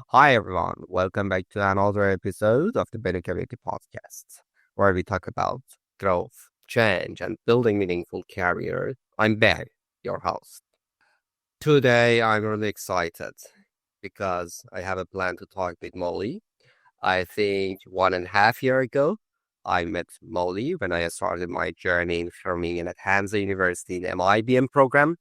Hi everyone, welcome back to another episode of the Better Community Podcast, where we talk about growth, change, and building meaningful careers. I'm Ben, your host. Today I'm really excited because I have a plan to talk with Molly. I think 1.5 years ago, I met Molly when I started my journey in filming at Hansa University in MIBM program.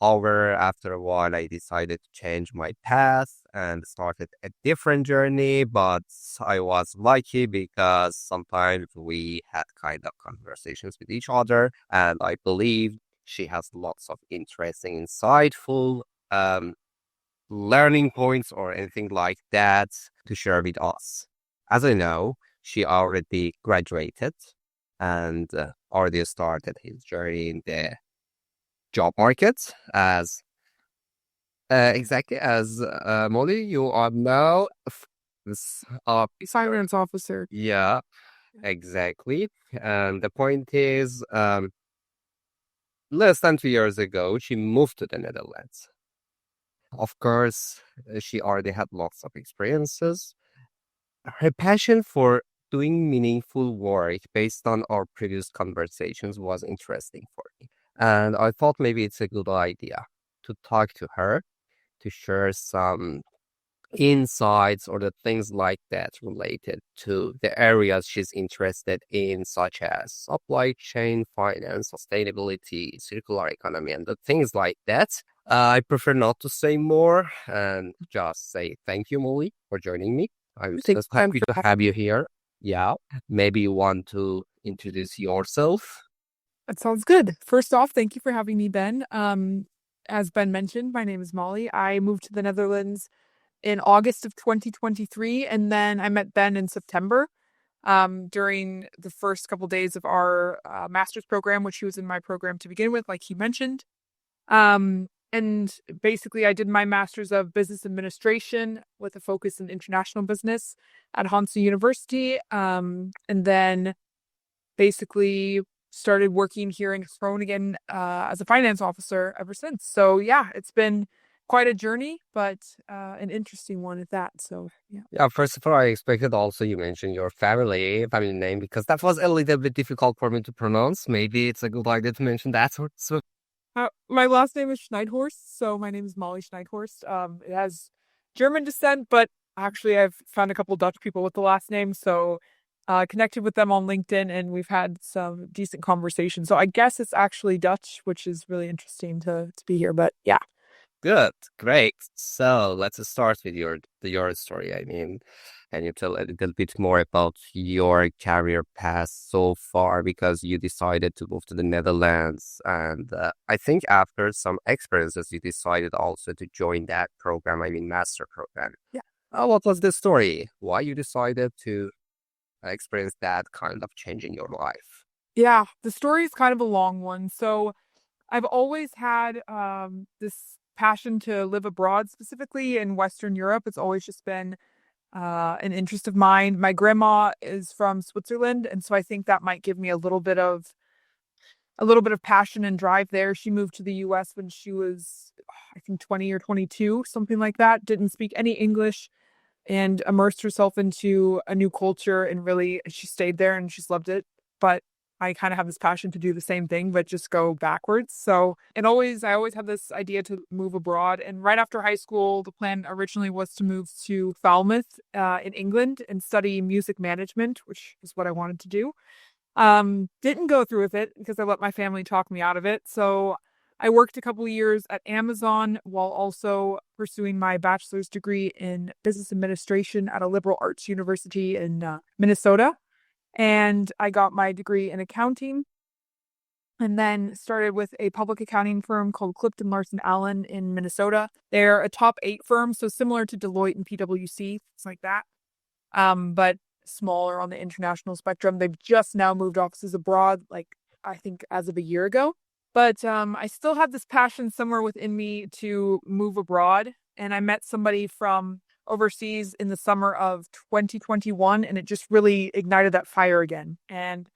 However, after a while, I decided to change my path and started a different journey. But I was lucky because sometimes we had kind of conversations with each other, and I believe she has lots of interesting, insightful um, learning points or anything like that to share with us. As I know, she already graduated and already started his journey in the job market as exactly as Molly. You are now this Finance officer. yeah, exactly. And the point is, less than 2 years ago, she moved to the Netherlands. Of course, she already had lots of experiences. Her passion for doing meaningful work based on our previous conversations was interesting for me. And I thought maybe it's a good idea to talk to her to share some insights or the things like that related to the areas she's interested in, such as supply chain, finance, sustainability, circular economy, and the things like that. I prefer not to say more and just say thank you, Molly, for joining me. I'm Thanks, so Ben, happy for to have you here. Yeah, maybe you want to introduce yourself. that sounds good. First off, thank you for having me, Ben. As Ben mentioned, my name is Molly. I moved to the Netherlands in August of 2023, and then I met Ben in September during the first couple days of our master's program, which he was in my program to begin with, like he mentioned. And basically, I did my master's of business administration with a focus in international business at Hansa University. And then basically started working here in Groningen as a finance officer ever since. So yeah, it's been quite a journey, but an interesting one at that. So yeah. Yeah, first of all, I expected also you mentioned your family name because that was a little bit difficult for me to pronounce. Maybe it's a good idea to mention that. So, My last name is Schneithorst, so my name is Molly Schneithorst. It has German descent, but actually I've found a couple Dutch people with the last name, so connected with them on LinkedIn, and we've had some decent conversations. So I guess it's actually Dutch, which is really interesting to be here. But yeah. good, great. So let's start with your story. I mean, can you tell a little bit more about your career path so far? Because you decided to move to the Netherlands, and I think after some experiences, you decided also to join that program. I mean, master program. Yeah. What was the story? Why you decided to experience that kind of change in your life? Yeah, the story is kind of a long one. So I've always had this passion to live abroad, specifically in Western Europe. It's always just been an interest of mine. My grandma is from Switzerland, and so I think that might give me a little bit of passion and drive there. She moved to the US when she was, I think, 20 or 22, something like that. Didn't speak any English and immersed herself into a new culture, and really she stayed there and she's loved it. But I kind of have this passion to do the same thing, but just go backwards. So I always had this idea to move abroad. And right after high school, the plan originally was to move to Falmouth in England and study music management, which is what I wanted to do. Didn't go through with it because I let my family talk me out of it. So I worked a couple of years at Amazon while also pursuing my bachelor's degree in business administration at a liberal arts university in Minnesota. And I got my degree in accounting and then started with a public accounting firm called Clifton Larson Allen in Minnesota. They're a top 8 firm, so similar to Deloitte and PwC, things like that. But smaller on the international spectrum. They've just now moved offices abroad, like I think as of a year ago. But I still had this passion somewhere within me to move abroad. And I met somebody from overseas in the summer of 2021, and it just really ignited that fire again. And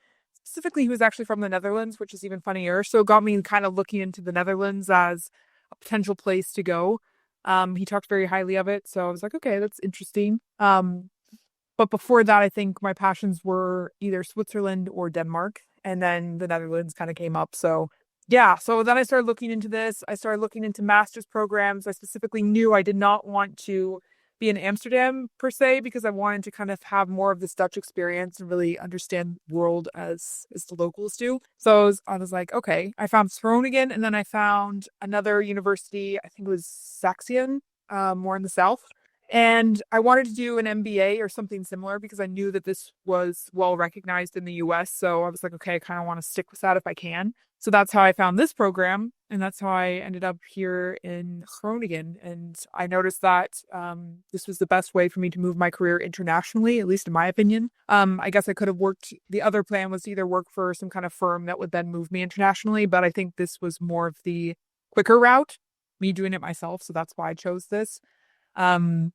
specifically, he was actually from the Netherlands, which is even funnier. So it got me kind of looking into the Netherlands as a potential place to go. He talked very highly of it, so I was like, okay, that's interesting. But before that, I think my passions were either Switzerland or Denmark, and then the Netherlands kind of came up. So yeah, so then I started looking into this. I started looking into master's programs. I specifically knew I did not want to be in Amsterdam per se because I wanted to kind of have more of this Dutch experience and really understand the world as the locals do. So I was like, okay, I found Groningen, and then I found another university. I think it was Saxion, more in the south. And I wanted to do an MBA or something similar because I knew that this was well recognized in the US. So I was like, okay, I kind of want to stick with that if I can. So that's how I found this program. And that's how I ended up here in Groningen. And I noticed that this was the best way for me to move my career internationally, at least in my opinion. I guess I could have worked, the other plan was to either work for some kind of firm that would then move me internationally. But I think this was more of the quicker route, me doing it myself. So that's why I chose this. Um,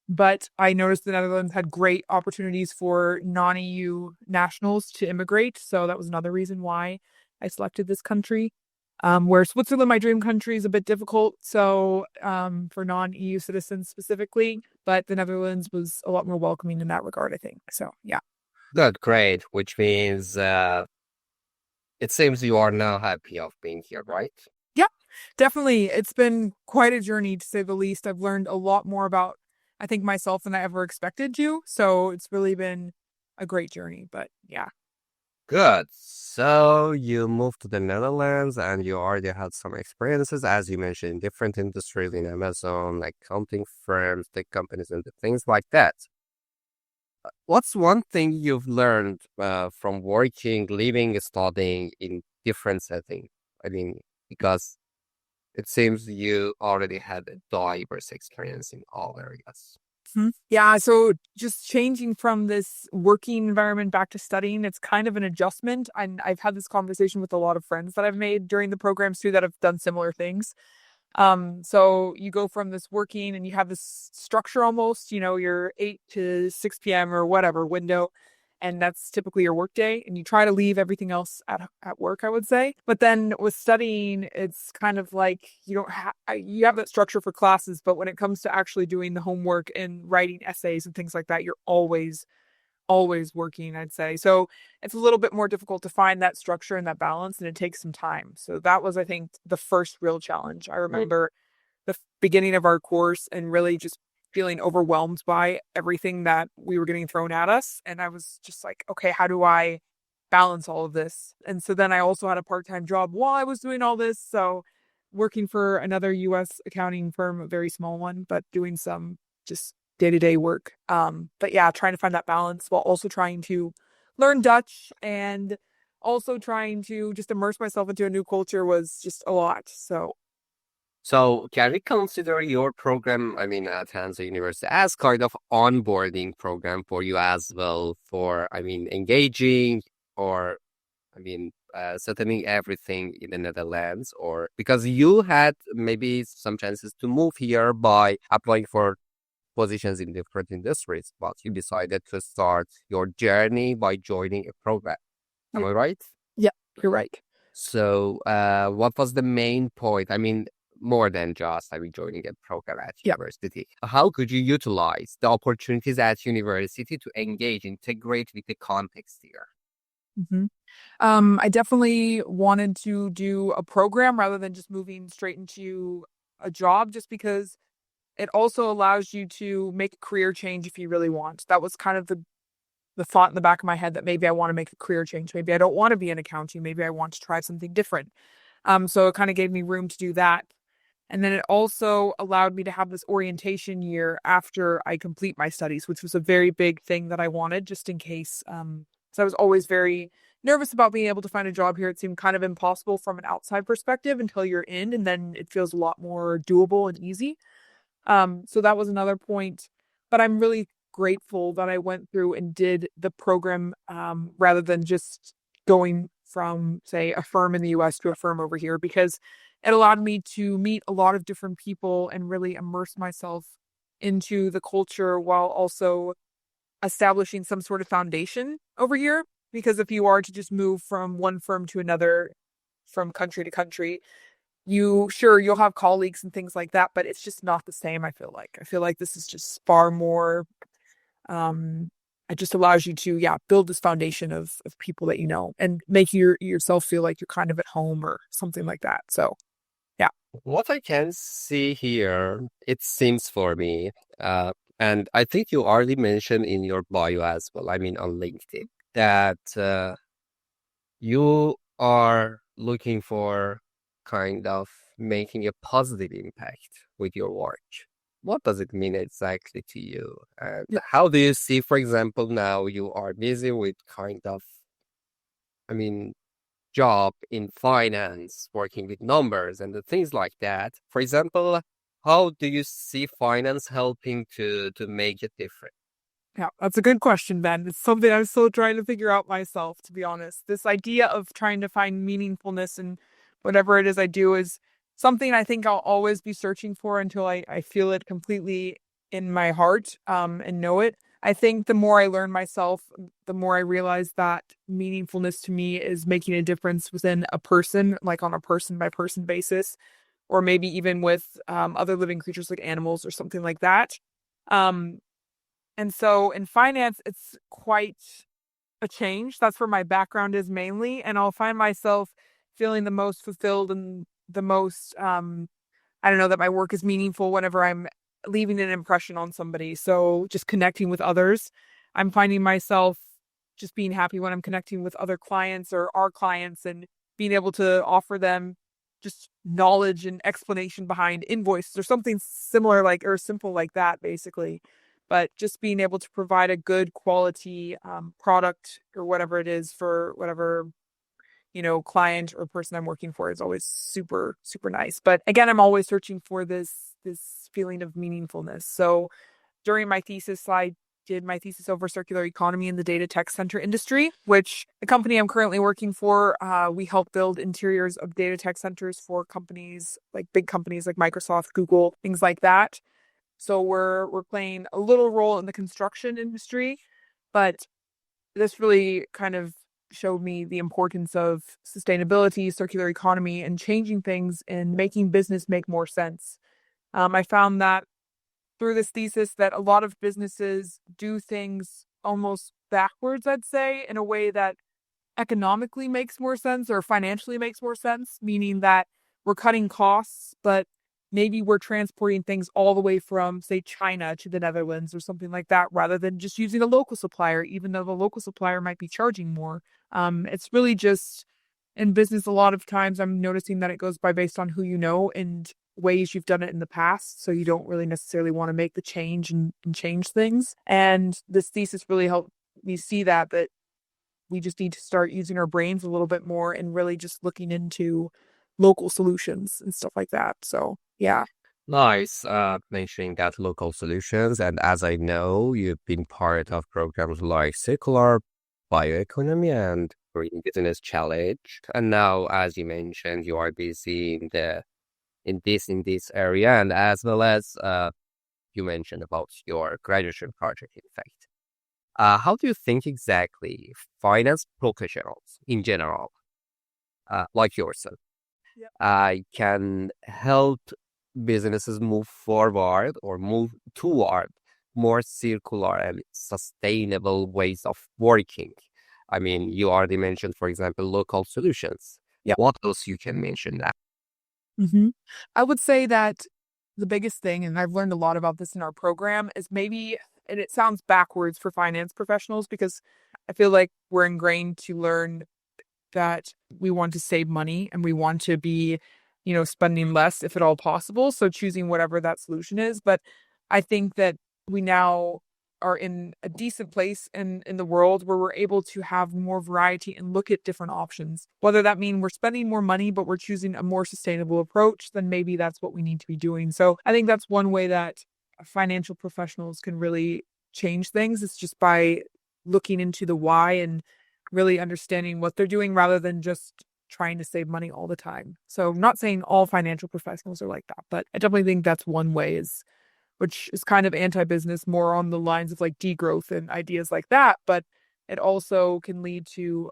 but I noticed the Netherlands had great opportunities for non-EU nationals to immigrate. So that was another reason why I selected this country. Where Switzerland, my dream country, is a bit difficult. So for non-EU citizens specifically, but the Netherlands was a lot more welcoming in that regard, I think. So yeah. Good, great. Which means it seems you are now happy of being here, right? Yeah, definitely. It's been quite a journey to say the least. I've learned a lot more about, I think, myself than I ever expected to. So it's really been a great journey. But yeah. Good. So you moved to the Netherlands and you already had some experiences, as you mentioned, in different industries in Amazon, like accounting firms, tech companies, and things like that. What's one thing you've learned from working, living, studying in different settings? I mean, because it seems you already had a diverse experience in all areas. Mhm. Yeah, so just changing from this working environment back to studying, it's kind of an adjustment. And I've had this conversation with a lot of friends that I've made during the programs too that have done similar things. So you go from this working and you have this structure almost, your 8 to 6 p.m. or whatever window, and that's typically your work day. And you try to leave everything else at work, I would say. But then with studying, it's kind of like you don't have you have that structure for classes, but when it comes to actually doing the homework and writing essays and things like that, you're always working, I'd say. So it's a little bit more difficult to find that structure and that balance, and it takes some time. So that was, I think, the first real challenge. I remember the beginning of our course and really just feeling overwhelmed by everything that we were getting thrown at us. And I was just like, okay, how do I balance all of this? And so then I also had a part-time job while I was doing all this. So working for another US accounting firm, a very small one, but doing some just day-to-day work. But yeah, trying to find that balance while also trying to learn Dutch and also trying to just immerse myself into a new culture was just a lot. So So can we consider your program, I mean, at Hansa University as kind of onboarding program for you as well for, I mean, engaging or, I mean, settling everything in the Netherlands or because you had maybe some chances to move here by applying for positions in different industries, but you decided to start your journey by joining a program. Am yeah, I right? yeah, you're right. So, what was the main point? I mean, more than just, I mean, joining a program at Yeah. university. How could you utilize the opportunities at university to engage, integrate with the context here? hmm I definitely wanted to do a program rather than just moving straight into a job, just because it also allows you to make a career change if you really want. That was kind of the thought in the back of my head that maybe I want to make a career change. Maybe I don't want to be in accounting. Maybe I want to try something different. So it kind of gave me room to do that. And then it also allowed me to have this orientation year after I complete my studies, which was a very big thing that I wanted just in case. So I was always very nervous about being able to find a job here. It seemed kind of impossible from an outside perspective until you're in, and then it feels a lot more doable and easy. So that was another point. But I'm really grateful that I went through and did the program rather than just going from, say, a firm in the US to a firm over here, because it allowed me to meet a lot of different people and really immerse myself into the culture while also establishing some sort of foundation over here. Because if you are to just move from one firm to another, from country to country, you'll have colleagues and things like that, but it's just not the same, I feel like this is just far more um it just allows you to, yeah, build this foundation of people that you know and make yourself feel like you're kind of at home or something like that. So yeah. What I can see here, it seems for me, uh, and I think you already mentioned in your bio as well, I mean on LinkedIn, that you are looking for kind of making a positive impact with your work. What does it mean exactly to you? And Yeah. how do you see, for example, now you are busy with kind of, I mean, job in finance, working with numbers and the things like that. For example, how do you see finance helping to make it different? Yeah, that's a good question, Ben. It's something I'm still trying to figure out myself, to be honest. This idea of trying to find meaningfulness in whatever it is I do is something I think I'll always be searching for until I feel it completely in my heart, and know it. I think the more I learn myself, the more I realize that meaningfulness to me is making a difference within a person, like on a person by person basis, or maybe even with other living creatures like animals or something like that. Um, and so in finance, it's quite a change. That's where my background is mainly. And I'll find myself feeling the most fulfilled and the most, I don't know, that my work is meaningful whenever I'm leaving an impression on somebody. So just connecting with others. I'm finding myself just being happy when I'm connecting with other clients or our clients and being able to offer them just knowledge and explanation behind invoices or something similar like or simple like that, basically. But just being able to provide a good quality product or whatever it is for whatever client or person I'm working for is always super, super nice. But again, I'm always searching for this feeling of meaningfulness. So during my thesis, I did my thesis over circular economy in the data tech center industry, which the company I'm currently working for, we help build interiors of data tech centers for companies like big companies like Microsoft, Google, things like that. So we're playing a little role in the construction industry, but this really kind of showed me the importance of sustainability, circular economy, and changing things and making business make more sense. I found that through this thesis that a lot of businesses do things almost backwards, I'd say, in a way that economically makes more sense or financially makes more sense, meaning that we're cutting costs, but maybe we're transporting things all the way from, say, China to the Netherlands or something like that, rather than just using a local supplier, even though the local supplier might be charging more. It's really just in business, a lot of times I'm noticing that it goes by based on who you know and ways you've done it in the past. So you don't really necessarily want to make the change and change things. And this thesis really helped me see that we just need to start using our brains a little bit more and really just looking into local solutions and stuff like that. So, yeah. Nice, mentioning that local solutions. And as I know, you've been part of programs like Circular Bioeconomy and Green Business Challenge. And now, as you mentioned, you are busy in this area, and as well as you mentioned about your graduation project, in fact. How do you think exactly finance professionals in general, like yourself, Yeah. can help businesses move forward or move toward more circular and sustainable ways of working? I mean, you already mentioned, for example, local solutions. Yeah. What else you can mention that? hmm I would say that the biggest thing, and I've learned a lot about this in our program, is maybe, and it sounds backwards for finance professionals because I feel like we're ingrained to learn that we want to save money and we want to be, spending less if at all possible. So choosing whatever that solution is. But I think that we now are in a decent place in the world where we're able to have more variety and look at different options. Whether that mean we're spending more money, but we're choosing a more sustainable approach, then maybe that's what we need to be doing. So I think that's one way that financial professionals can really change things. It's just by looking into the why and really understanding what they're doing rather than just trying to save money all the time. So I'm not saying all financial professionals are like that, but I definitely think that's one way is which is kind of anti-business, more on the lines of like degrowth and ideas like that, but it also can lead to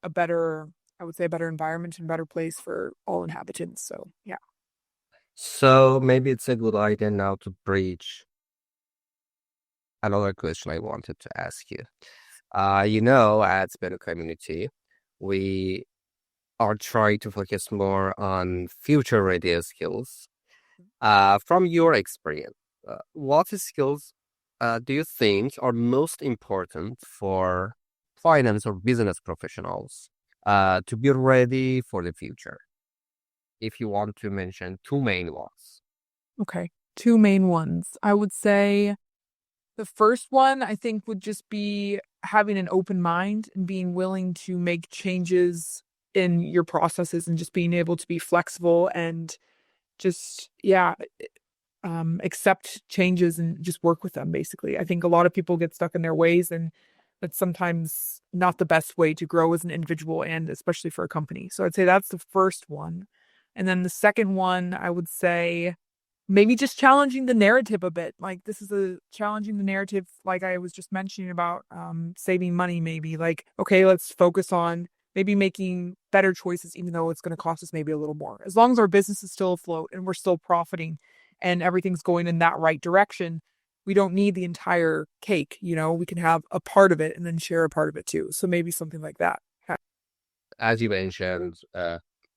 a better I would say a better environment and better place for all inhabitants. So yeah. So maybe it's a good idea now to breach another question I wanted to ask you. At Better Community, we are trying to focus more on future radio skills. From your experience, what skills do you think are most important for finance or business professionals to be ready for the future? If you want to mention two main ones. Okay. Two main ones. I would say the first one I think would just be having an open mind and being willing to make changes in your processes and just being able to be flexible and just yeah, accept changes and just work with them basically. I think a lot of people get stuck in their ways and that's sometimes not the best way to grow as an individual and especially for a company. So I'd say that's the first one. And then the second one, I would say maybe just challenging the narrative a bit. Like this is a challenging the narrative, like I was just mentioning about saving money, maybe like, okay, let's focus on maybe making better choices, even though it's going to cost us maybe a little more. As long as our business is still afloat and we're still profiting and everything's going in that right direction, we don't need the entire cake. We can have a part of it and then share a part of it too. So maybe something like that. As you mentioned,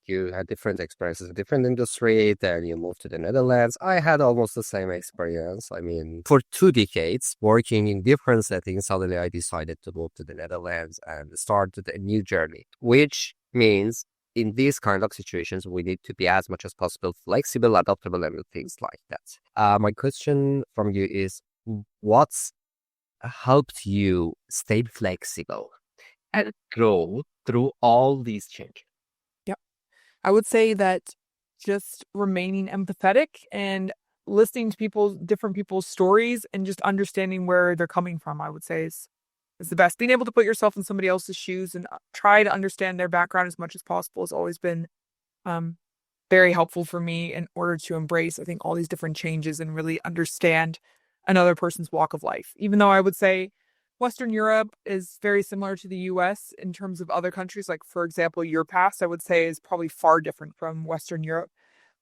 you had different experiences in different industry, then you moved to the Netherlands. I had almost the same experience. I mean, for 2 decades, working in different settings, suddenly I decided to move to the Netherlands and started a new journey, which means in these kind of situations, we need to be as much as possible flexible, adaptable, and things like that. My question from you is, what's helped you stay flexible and grow through all these changes? Yep. I would say that just remaining empathetic and listening to different people's stories and just understanding where they're coming from, I would say is the best. Being able to put yourself in somebody else's shoes and try to understand their background as much as possible has always been um, very helpful for me in order to embrace, I think, all these different changes and really understand another person's walk of life. Even though I would say Western Europe is very similar to the US in terms of other countries, like, for example, your past, I would say, is probably far different from Western Europe.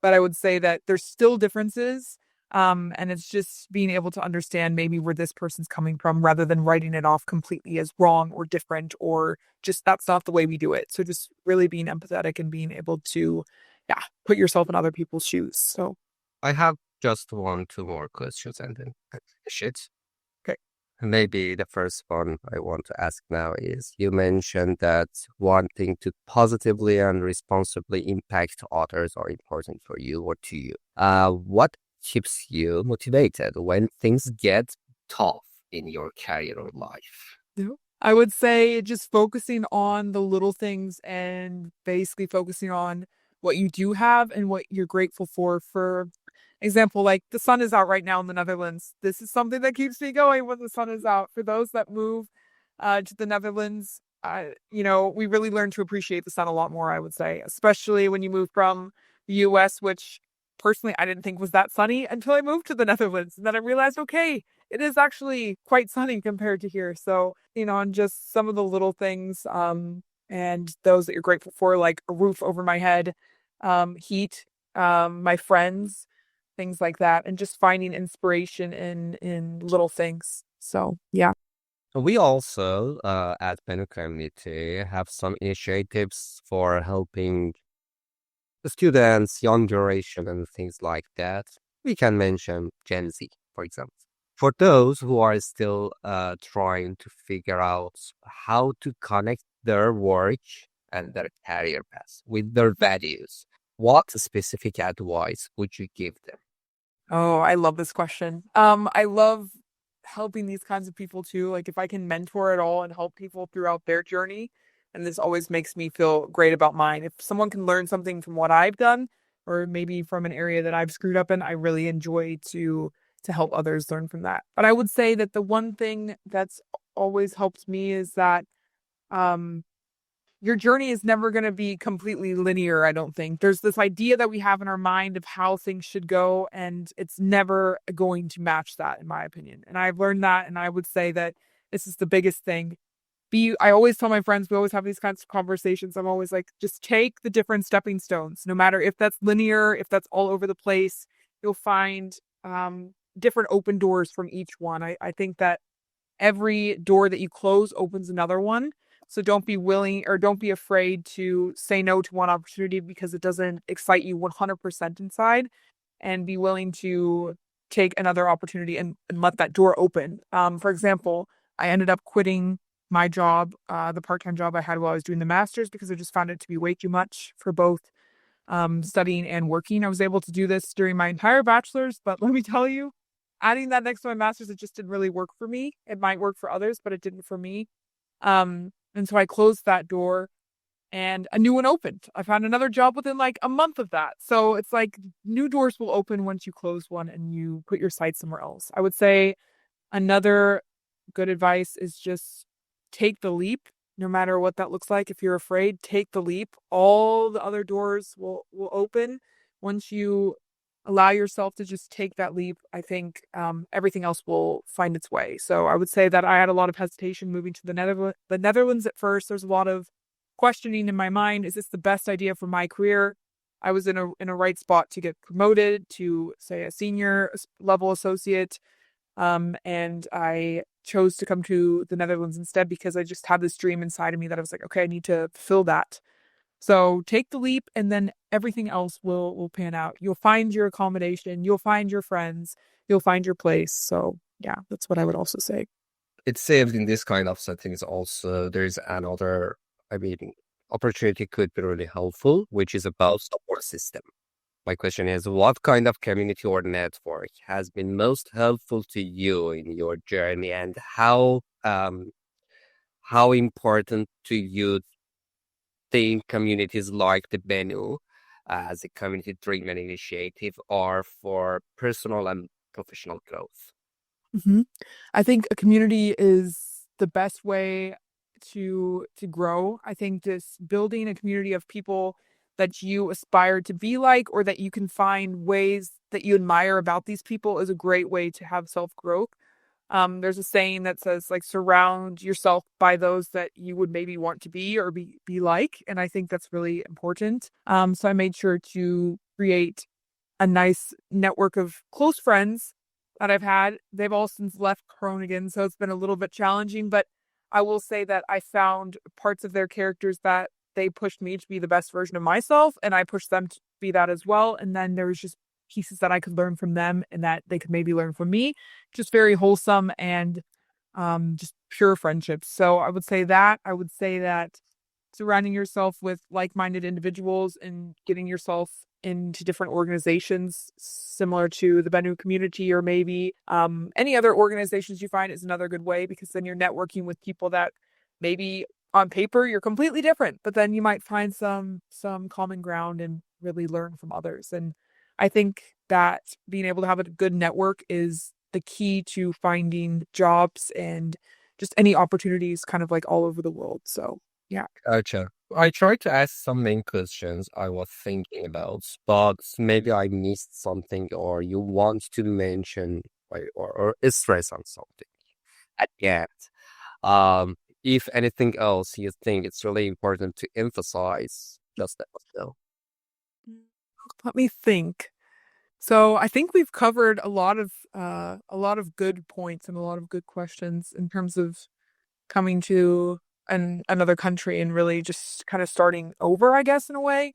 But I would say that there's still differences. And it's just being able to understand maybe where this person's coming from rather than writing it off completely as wrong or different or just that's not the way we do it. So just really being empathetic and being able to, yeah, put yourself in other people's shoes. So, I have just one, two more questions and then shit. okay. Maybe the first one I want to ask now is you mentioned that wanting to positively and responsibly impact others are important for you or to you. What keeps you motivated when things get tough in your career or life? Yeah. I would say just focusing on the little things and basically focusing on what you do have and what you're grateful for. For example, like the sun is out right now in the Netherlands. This is something that keeps me going when the sun is out. For those that move to the Netherlands, we really learn to appreciate the sun a lot more, I would say, especially when you move from the US, which personally I didn't think was that sunny until I moved to the Netherlands. And then I realized, okay, it is actually quite sunny compared to here. So, and just some of the little things, and those that you're grateful for, like a roof over my head, heat, my friends, things like that, and just finding inspiration in little things. So, yeah. We also, at Penn Community, have some initiatives for helping the students, young generation, and things like that. We can mention Gen Z, for example. For those who are still trying to figure out how to connect their work and their career path with their values, what specific advice would you give them? Oh, I love this question. I love helping these kinds of people too. Like if I can mentor at all and help people throughout their journey, and this always makes me feel great about mine. If someone can learn something from what I've done, or maybe from an area that I've screwed up in, I really enjoy to help others learn from that. But I would say that the one thing that's always helped me is that um your journey is never going to be completely linear, I don't think. There's this idea that we have in our mind of how things should go, and it's never going to match that, in my opinion. And I've learned that, and I would say that this is the biggest thing. I always tell my friends, we always have these kinds of conversations. I'm always like, just take the different stepping stones, no matter if that's linear, if that's all over the place, you'll find different open doors from each one. I think that every door that you close opens another one. So don't be willing or don't be afraid to say no to one opportunity because it doesn't excite you 100% inside, and be willing to take another opportunity and let that door open. For example, I ended up quitting my job, the part-time job I had while I was doing the master's, because I just found it to be way too much for both studying and working. I was able to do this during my entire bachelor's, but let me tell you, adding that next to my master's, it just didn't really work for me. It might work for others, but it didn't for me. And so I closed that door and a new one opened. I found another job within like a month of that. So it's like new doors will open once you close one and you put your sights somewhere else. I would say another good advice is just take the leap, no matter what that looks like. If you're afraid, take the leap. All the other doors will open once you allow yourself to just take that leap. I think everything else will find its way. So I would say that I had a lot of hesitation moving to the Netherlands at first. There's a lot of questioning in my mind. Is this the best idea for my career? I was in a right spot to get promoted to, say, a senior level associate. And I chose to come to the Netherlands instead because I just had this dream inside of me that I was like, okay, I need to fulfill that. So take the leap and then everything else will pan out. You'll find your accommodation, you'll find your friends, you'll find your place. So yeah, that's what I would also say. It seems in this kind of settings also there's another, I mean, opportunity could be really helpful, which is about support system. My question is, what kind of community or network has been most helpful to you in your journey, and how important to you think communities like the Benu as a community-driven initiative are for personal and professional growth? Hmm. I think a community is the best way to grow. I think just building a community of people that you aspire to be like, or that you can find ways that you admire about these people, is a great way to have self growth. There's a saying that says like surround yourself by those that you would maybe want to be or be like, and I think that's really important. So I made sure to create a nice network of close friends that I've had. They've all since left Groningen, so it's been a little bit challenging, but I will say that I found parts of their characters that they pushed me to be the best version of myself, and I pushed them to be that as well. And then there was just pieces that I could learn from them and that they could maybe learn from me. Just very wholesome and just pure friendships. So I would say that. I would say that surrounding yourself with like-minded individuals and getting yourself into different organizations similar to the Bennu community, or maybe any other organizations you find, is another good way, because then you're networking with people that maybe on paper you're completely different, but then you might find some common ground and really learn from others. And I think that being able to have a good network is the key to finding jobs and just any opportunities kind of like all over the world. So yeah. Gotcha. I tried to ask some main questions I was thinking about, but maybe I missed something, or you want to mention or stress on something at the end. If anything else you think it's really important to emphasize, just let us know. Let me think. So I think we've covered a lot of good points and a lot of good questions in terms of coming to another country and really just kind of starting over, I guess, in a way.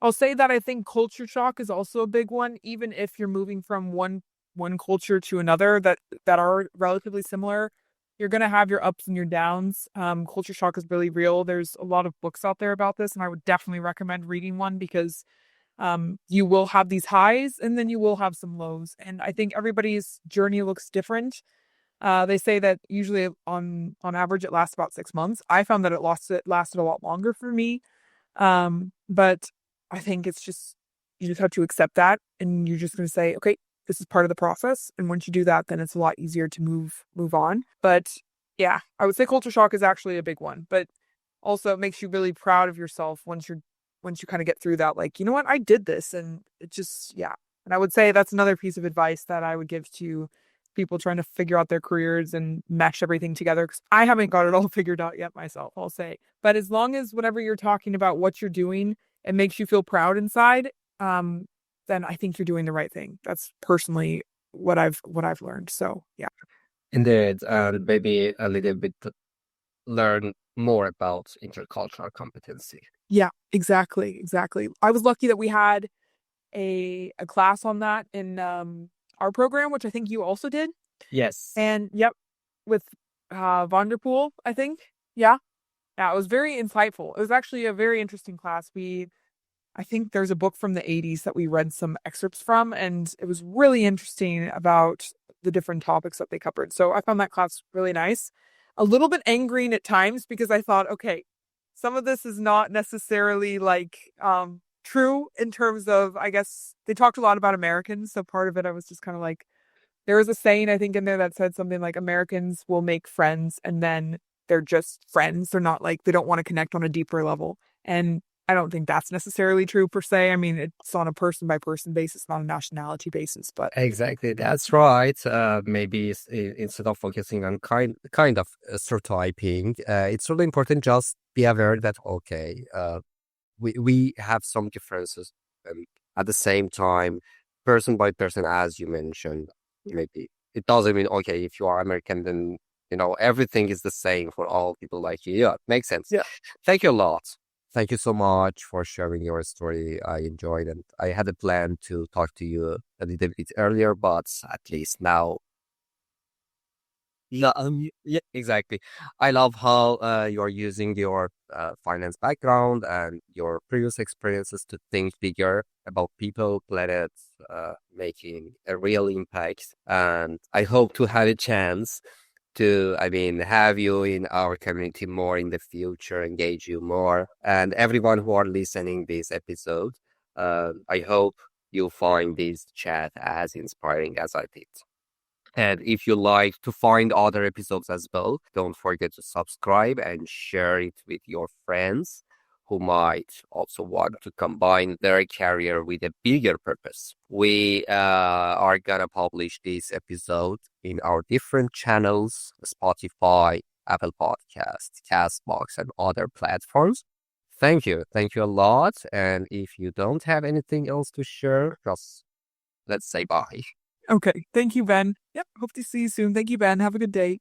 I'll say that I think culture shock is also a big one, even if you're moving from one culture to another that are relatively similar. You're gonna have your ups and your downs. Culture shock is really real. There's a lot of books out there about this, and I would definitely recommend reading one, because you will have these highs and then you will have some lows. And I think everybody's journey looks different. They say that usually on average it lasts about 6 months. I found that it lasted a lot longer for me. But I think it's just, you just have to accept that, and you're just going to say, okay, this is part of the process. And once you do that, then it's a lot easier to move on. But yeah, I would say culture shock is actually a big one, but also it makes you really proud of yourself once you kind of get through that, like, you know what, I did this, and it just, yeah. And I would say that's another piece of advice that I would give to people trying to figure out their careers and mesh everything together. Because I haven't got it all figured out yet myself, I'll say. But as long as whatever you're talking about, what you're doing, it makes you feel proud inside, um, then I think you're doing the right thing. That's personally what I've learned. So yeah. Indeed, and maybe a little bit learn more about intercultural competency. Yeah, exactly, exactly. I was lucky that we had a class on that in our program, which I think you also did. Yes. And yep, with Vanderpool, I think. Yeah. Yeah, it was very insightful. It was actually a very interesting class. I think there's a book from the 80s that we read some excerpts from, and it was really interesting about the different topics that they covered. So I found that class really nice. A little bit angering at times because I thought, okay, some of this is not necessarily like true in terms of, I guess they talked a lot about Americans. So part of it I was just kind of like, there was a saying I think in there that said something like Americans will make friends and then they're just friends. They're not like they don't want to connect on a deeper level. And I don't think that's necessarily true per se. I mean, it's on a person by person basis, not a nationality basis. But Exactly, that's right. Maybe instead of focusing on kind of stereotyping, it's really important just be aware that okay, we have some differences, and at the same time, person by person, as you mentioned, maybe it doesn't mean okay if you are American then everything is the same for all people like you. Yeah, makes sense. yeah. Thank you a lot. Thank you so much for sharing your story. I enjoyed it. I had a plan to talk to you a little bit earlier, but at least now. Yeah, yeah, exactly. I love how you're using your finance background and your previous experiences to think bigger about people, planets, making a real impact. And I hope to have a chance to, I mean, have you in our community more in the future, engage you more. And everyone who are listening this episode, I hope you find this chat as inspiring as I did. And if you like to find other episodes as well, don't forget to subscribe and share it with your friends who might also want to combine their career with a bigger purpose. We are gonna publish this episode in our different channels, Spotify, Apple Podcasts, Castbox, and other platforms. Thank you. Thank you a lot. And if you don't have anything else to share, just let's say bye. Okay. Thank you, Ben. Yep. Hope to see you soon. Thank you, Ben. Have a good day.